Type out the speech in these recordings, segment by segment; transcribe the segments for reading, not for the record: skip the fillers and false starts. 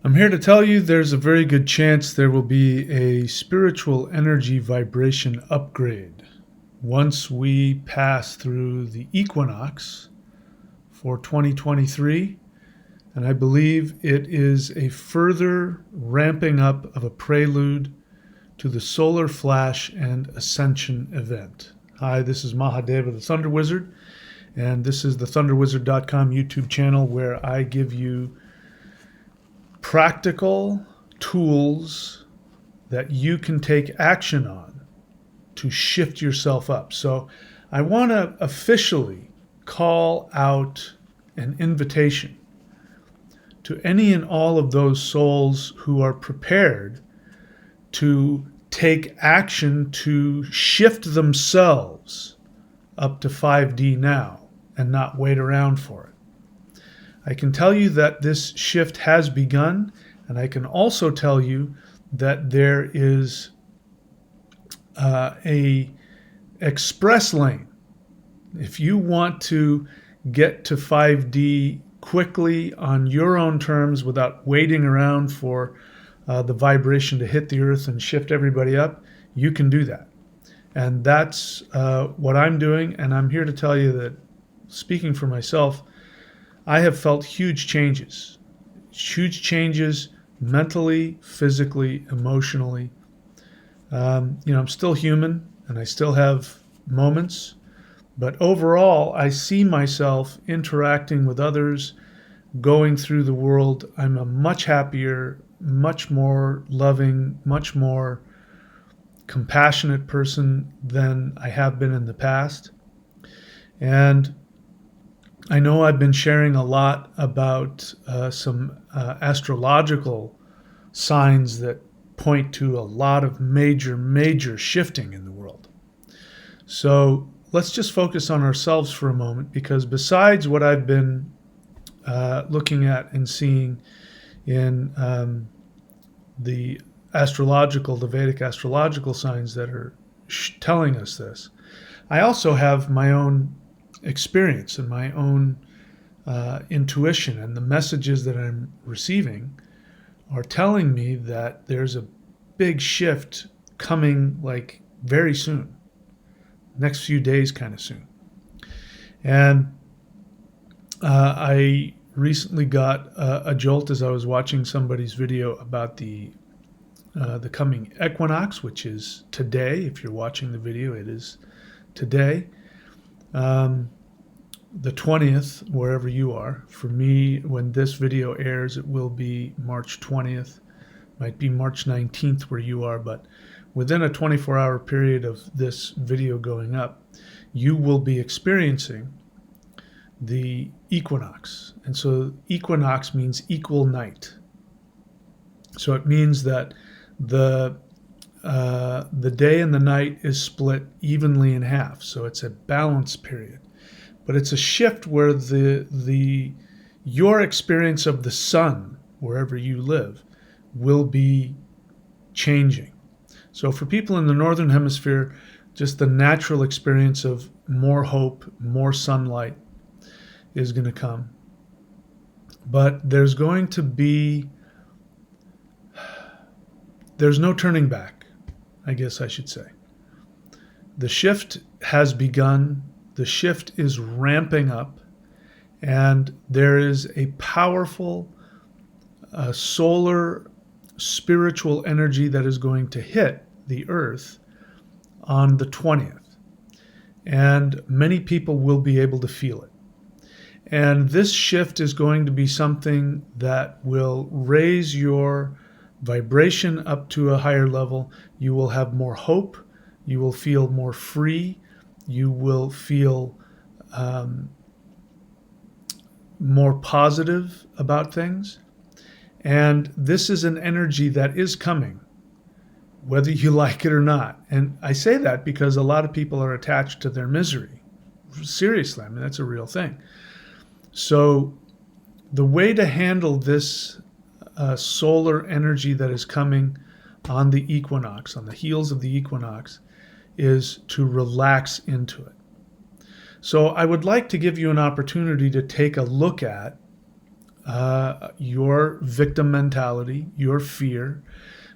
I'm here to tell you there's a very good chance there will be a spiritual energy vibration upgrade once we pass through the equinox for 2023. And I believe it is a further ramping up of a prelude to the solar flash and ascension event. Hi, this is Mahadeva the Thunder Wizard, and this is the thunderwizard.com YouTube channel where I give you practical tools that you can take action on to shift yourself up. So I want to officially call out an invitation to any and all of those souls who are prepared to take action to shift themselves up to 5D now and not wait around for it. I can tell you that this shift has begun, and I can also tell you that there is a express lane. If you want to get to 5D quickly on your own terms without waiting around for the vibration to hit the earth and shift everybody up, you can do that. And that's what I'm doing, and I'm here to tell you that, speaking for myself, I have felt huge changes mentally, physically, emotionally. I'm still human and I still have moments, but overall, I see myself interacting with others, going through the world. I'm a much happier, much more loving, much more compassionate person than I have been in the past. And I know I've been sharing a lot about some astrological signs that point to a lot of major shifting in the world. So let's just focus on ourselves for a moment, because besides what I've been looking at and seeing in the Vedic astrological signs that are telling us this, I also have my own experience and my own intuition, and the messages that I'm receiving are telling me that there's a big shift coming, like very soon, next few days kind of soon. And I recently got a jolt as I was watching somebody's video about the coming equinox, which is today. If you're watching the video, it is today. The 20th, wherever you are. For me, when this video airs, it will be March 20th. Might be March 19th where you are, but within a 24-hour period of this video going up, you will be experiencing the equinox. And so equinox means equal night. So it means that the day and the night is split evenly in half. So it's a balance period. But it's a shift where your experience of the sun, wherever you live, will be changing. So for people in the northern hemisphere, just the natural experience of more hope, more sunlight is going to come. But there's no turning back, I guess I should say. The shift has begun. The shift is ramping up, and there is a powerful solar spiritual energy that is going to hit the earth on the 20th. And many people will be able to feel it. And this shift is going to be something that will raise your vibration up to a higher level. You will have more hope. You will feel more free. You will feel more positive about things. And this is an energy that is coming, whether you like it or not. And I say that because a lot of people are attached to their misery. Seriously, I mean, that's a real thing. So the way to handle this solar energy that is coming on the equinox, on the heels of the equinox, is to relax into it. So I would like to give you an opportunity to take a look at your victim mentality, your fear.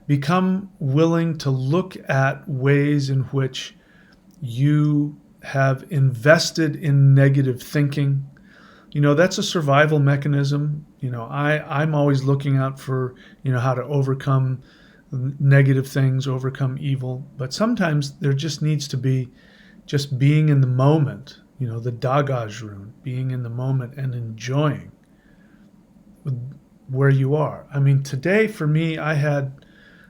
Become willing to look at ways in which you have invested in negative thinking. That's a survival mechanism. I'm always looking out for, how to overcome negative things, overcome evil. But sometimes there just needs to be just being in the moment, the Dagaj rune, being in the moment and enjoying where you are. I mean, today for me, I had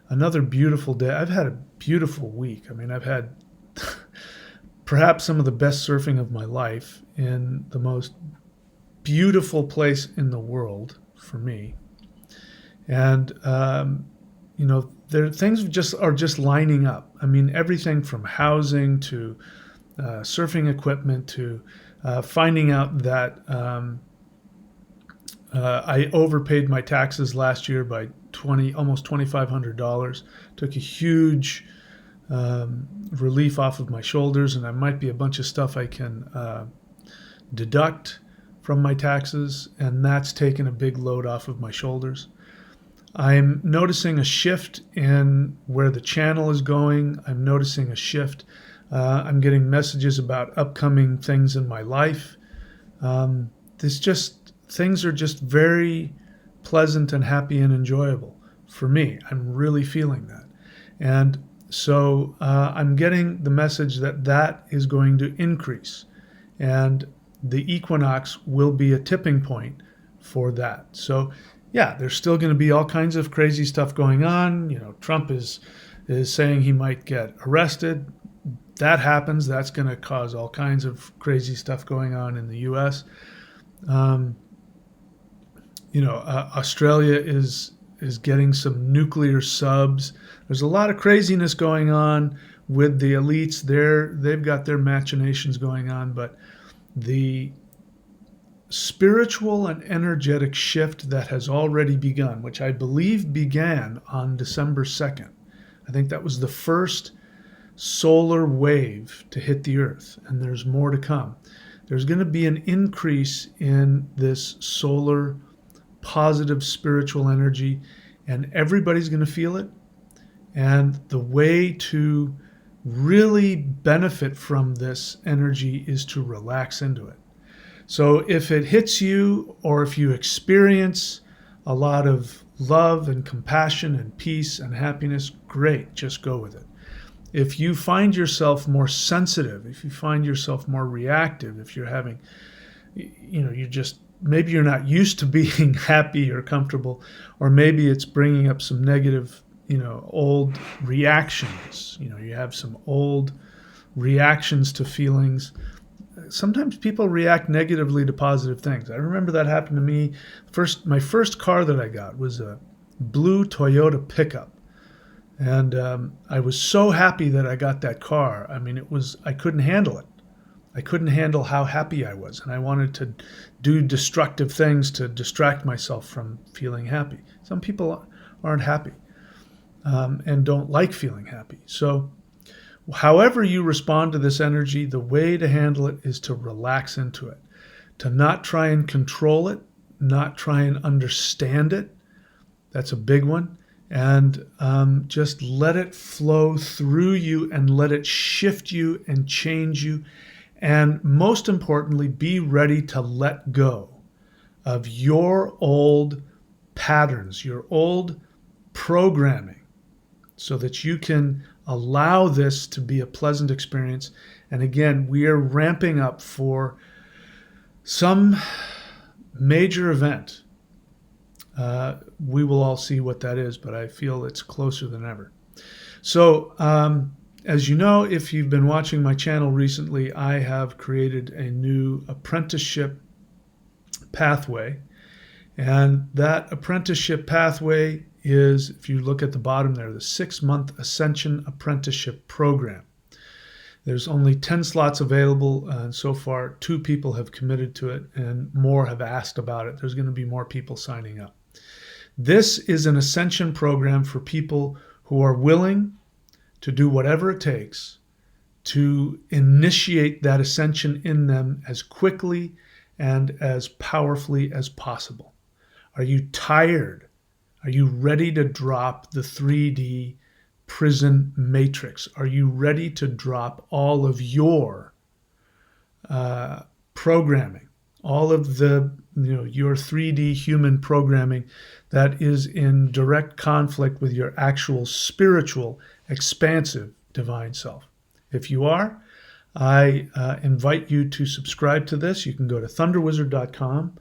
another beautiful day. I've had a beautiful week. I mean, I've had perhaps some of the best surfing of my life in the most beautiful place in the world for me. And, things are just lining up. I mean, everything from housing to surfing equipment to finding out that I overpaid my taxes last year by almost $2,500. Took a huge relief off of my shoulders, and there might be a bunch of stuff I can deduct from my taxes, and that's taken a big load off of my shoulders. I'm noticing a shift in where the channel is going. I'm noticing a shift. I'm getting messages about upcoming things in my life. Things are just very pleasant and happy and enjoyable for me. I'm really feeling that. And so I'm getting the message that is going to increase. And the equinox will be a tipping point for that. So yeah, there's still going to be all kinds of crazy stuff going on. Trump is saying he might get arrested. That happens. That's going to cause all kinds of crazy stuff going on in the U.S. Australia is getting some nuclear subs. There's a lot of craziness going on with the elites. They've got their machinations going on, but the spiritual and energetic shift that has already begun, which I believe began on December 2nd. I think that was the first solar wave to hit the earth, and there's more to come. There's going to be an increase in this solar positive spiritual energy, and everybody's going to feel it. And the way to really benefit from this energy is to relax into it. So if it hits you, or if you experience a lot of love and compassion and peace and happiness, great, just go with it. If you find yourself more sensitive, if you find yourself more reactive, if you're having, maybe you're not used to being happy or comfortable, or maybe it's bringing up some negative, old reactions. You have some old reactions to feelings. Sometimes people react negatively to positive things. I remember that happened to me. My first car that I got was a blue Toyota pickup. And I was so happy that I got that car. I mean, I couldn't handle it. I couldn't handle how happy I was. And I wanted to do destructive things to distract myself from feeling happy. Some people aren't happy and don't like feeling happy. So however you respond to this energy, the way to handle it is to relax into it, to not try and control it, not try and understand it. That's a big one. And just let it flow through you and let it shift you and change you. And most importantly, be ready to let go of your old patterns, your old programming, so that you can allow this to be a pleasant experience. And again, we are ramping up for some major event. We will all see what that is, but I feel it's closer than ever. So, as you know, if you've been watching my channel recently, I have created a new apprenticeship pathway. And that apprenticeship pathway is, if you look at the bottom there, the 6-month Ascension apprenticeship program. There's only 10 slots available, and so far 2 people have committed to it, and more have asked about it. There's going to be more people signing up. This is an Ascension program for people who are willing to do whatever it takes to initiate that ascension in them as quickly and as powerfully as possible. Are you tired? Are you ready to drop the 3D prison matrix? Are you ready to drop all of your programming, all of the, your 3D human programming that is in direct conflict with your actual spiritual, expansive divine self? If you are, I invite you to subscribe to this. You can go to thunderwizard.com,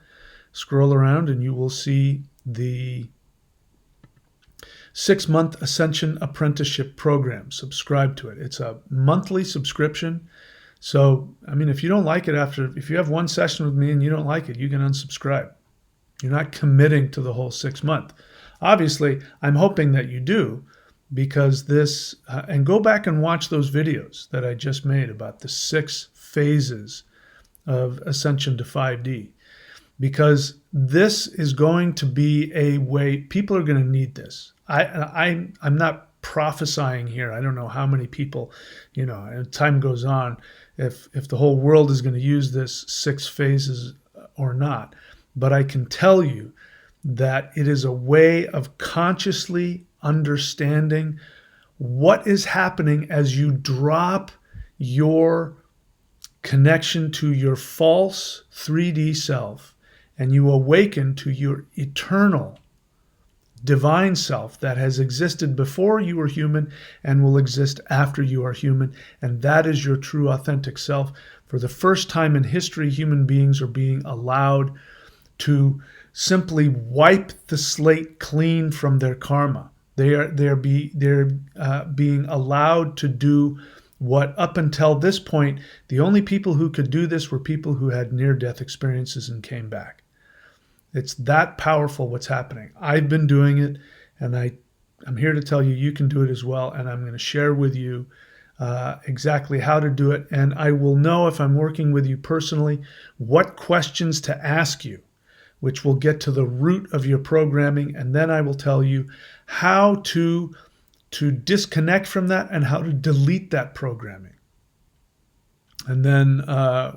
scroll around, and you will see the 6-month Ascension apprenticeship program. Subscribe to it. It's a monthly subscription. So, I mean, if you don't like it if you have one session with me and you don't like it, you can unsubscribe. You're not committing to the whole 6 month. Obviously, I'm hoping that you do, because this, and go back and watch those videos that I just made about the 6 phases of Ascension to 5D, because this is going to be a way, people are going to need this. I'm not prophesying here. I don't know how many people, as time goes on, if the whole world is going to use this 6 phases or not. But I can tell you that it is a way of consciously understanding what is happening as you drop your connection to your false 3D self and you awaken to your eternal divine self that has existed before you were human and will exist after you are human. And that is your true authentic self. For the first time in history, human beings are being allowed to simply wipe the slate clean from their karma. They're being allowed to do what, up until this point, the only people who could do this were people who had near-death experiences and came back. It's that powerful what's happening. I've been doing it, and I'm here to tell you you can do it as well, and I'm going to share with you exactly how to do it, and I will know if I'm working with you personally what questions to ask you, which will get to the root of your programming, and then I will tell you how to disconnect from that and how to delete that programming. And then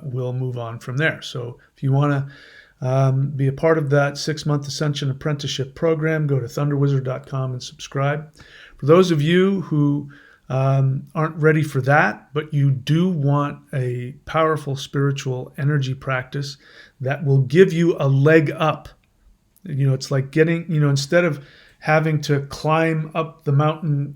we'll move on from there. So if you want to be a part of that 6-month Ascension apprenticeship program, go to thunderwizard.com and subscribe. For those of you who aren't ready for that, but you do want a powerful spiritual energy practice that will give you a leg up. It's like getting, instead of having to climb up the mountain,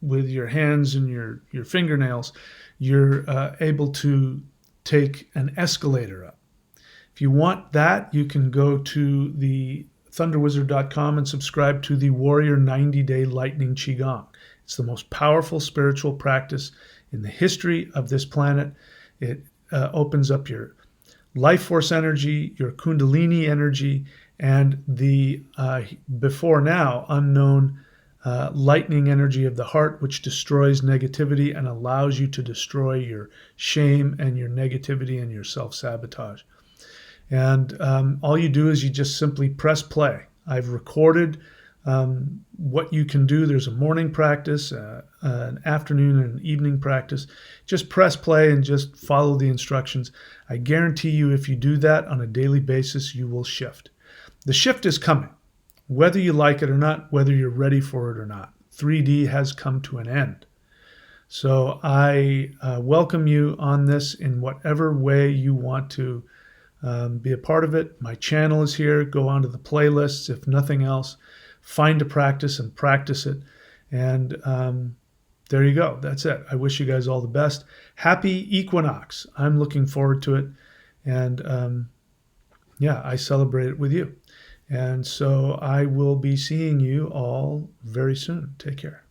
with your hands and your fingernails, you're able to take an escalator up. If you want that, you can go to the thunderwizard.com and subscribe to the Warrior 90-Day Lightning Qigong. It's the most powerful spiritual practice in the history of this planet. It opens up your life force energy, your kundalini energy, and the before now unknown lightning energy of the heart, which destroys negativity and allows you to destroy your shame and your negativity and your self-sabotage. And all you do is you just simply press play. I've recorded what you can do. There's a morning practice, an afternoon and an evening practice. Just press play and just follow the instructions. I guarantee you, if you do that on a daily basis, you will shift. The shift is coming, whether you like it or not, whether you're ready for it or not. 3D has come to an end. So I welcome you on this in whatever way you want to be a part of it. My channel is here. Go onto the playlists. If nothing else, find a practice and practice it. And there you go. That's it. I wish you guys all the best. Happy equinox. I'm looking forward to it. And I celebrate it with you. And so I will be seeing you all very soon. Take care.